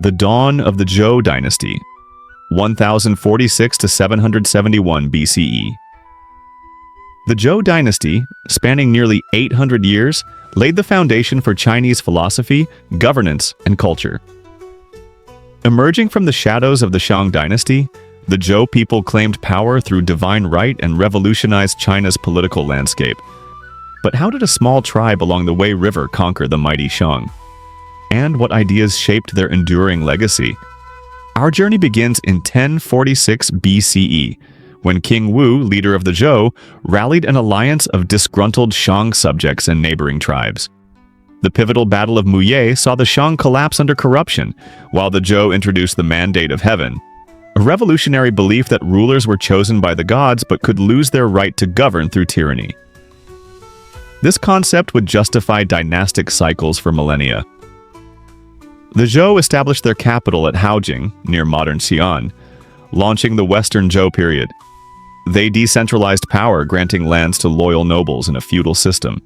The dawn of the Zhou Dynasty, 1046 to 771 BCE. The Zhou Dynasty, spanning nearly 800 years, laid the foundation for Chinese philosophy, governance, and culture. Emerging from the shadows of the Shang Dynasty, the Zhou people claimed power through divine right and revolutionized China's political landscape. But how did a small tribe along the Wei River conquer the mighty Shang? And what ideas shaped their enduring legacy? Our journey begins in 1046 BCE, when King Wu, leader of the Zhou, rallied an alliance of disgruntled Shang subjects and neighboring tribes. The pivotal Battle of Muye saw the Shang collapse under corruption, while the Zhou introduced the Mandate of Heaven, a revolutionary belief that rulers were chosen by the gods but could lose their right to govern through tyranny. This concept would justify dynastic cycles for millennia. The Zhou established their capital at Haojing, near modern Xi'an, launching the Western Zhou period. They decentralized power, granting lands to loyal nobles in a feudal system.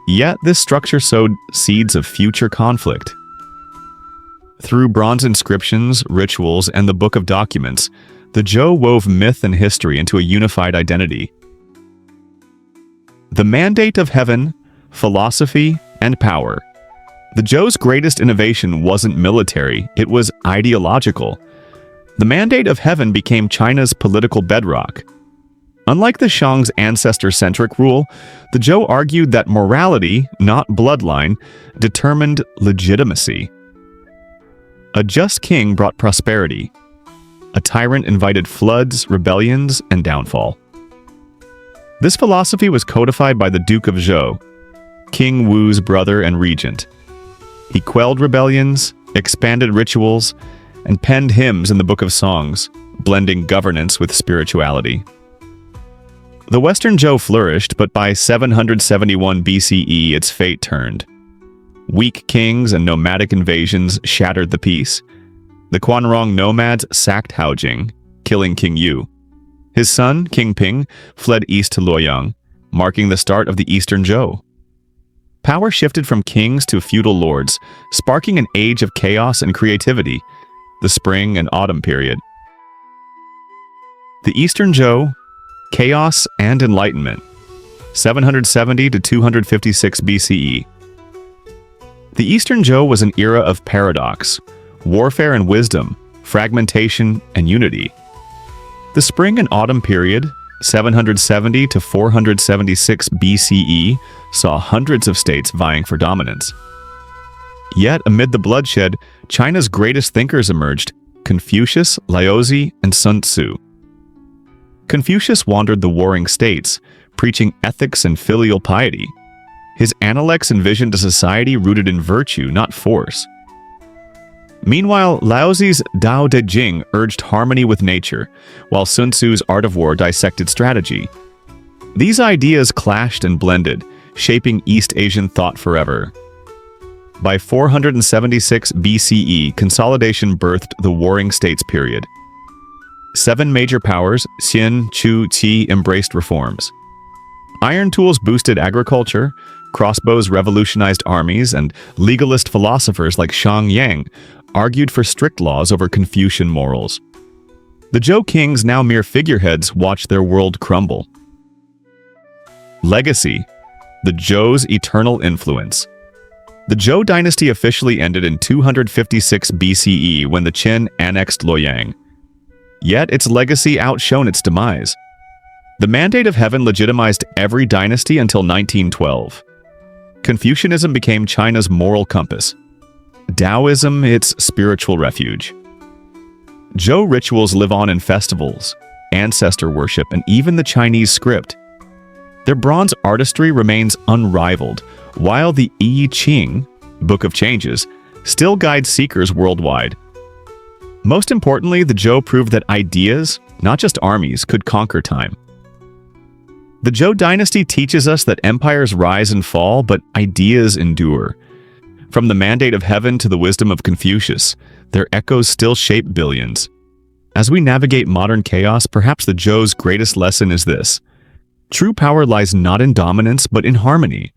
Yet this structure sowed seeds of future conflict. Through bronze inscriptions, rituals, and the Book of Documents, the Zhou wove myth and history into a unified identity. The Mandate of Heaven, philosophy, and power. The Zhou's greatest innovation wasn't military, it was ideological. The Mandate of Heaven became China's political bedrock. Unlike the Shang's ancestor-centric rule, the Zhou argued that morality, not bloodline, determined legitimacy. A just king brought prosperity. A tyrant invited floods, rebellions, and downfall. This philosophy was codified by the Duke of Zhou, King Wu's brother and regent. He quelled rebellions, expanded rituals, and penned hymns in the Book of Songs, blending governance with spirituality. The Western Zhou flourished, but by 771 BCE its fate turned. Weak kings and nomadic invasions shattered the peace. The Quanrong nomads sacked Haojing, killing King Yu. His son, King Ping, fled east to Luoyang, marking the start of the Eastern Zhou. Power shifted from kings to feudal lords, sparking an age of chaos and creativity, the Spring and Autumn period. The Eastern Zhou, chaos and enlightenment, 770 to 256 BCE. The Eastern Zhou was an era of paradox, warfare and wisdom, fragmentation and unity. The Spring and Autumn period, 770 to 476 BCE, saw hundreds of states vying for dominance. Yet, amid the bloodshed, China's greatest thinkers emerged: Confucius, Laozi, and Sun Tzu. Confucius wandered the warring states, preaching ethics and filial piety. His Analects envisioned a society rooted in virtue, not force. Meanwhile, Laozi's Tao Te Ching urged harmony with nature, while Sun Tzu's Art of War dissected strategy. These ideas clashed and blended, shaping East Asian thought forever. By 476 BCE, consolidation birthed the Warring States period. 7 major powers, Xin, Chu, Qi, embraced reforms. Iron tools boosted agriculture, crossbows revolutionized armies, and legalist philosophers like Shang Yang argued for strict laws over Confucian morals. The Zhou kings, now mere figureheads, watched their world crumble. Legacy: the Zhou's eternal influence. The Zhou dynasty officially ended in 256 BCE when the Qin annexed Luoyang. Yet its legacy outshone its demise. The Mandate of Heaven legitimized every dynasty until 1912. Confucianism became China's moral compass. Daoism its spiritual refuge. Zhou rituals live on in festivals, ancestor worship, and even the Chinese script. Their bronze artistry remains unrivaled, while the I Ching, Book of Changes, still guides seekers worldwide. Most importantly, the Zhou proved that ideas, not just armies, could conquer time. The Zhou dynasty teaches us that empires rise and fall, but ideas endure. From the Mandate of Heaven to the wisdom of Confucius, their echoes still shape billions. As we navigate modern chaos, perhaps the Zhou's greatest lesson is this: true power lies not in dominance, but in harmony.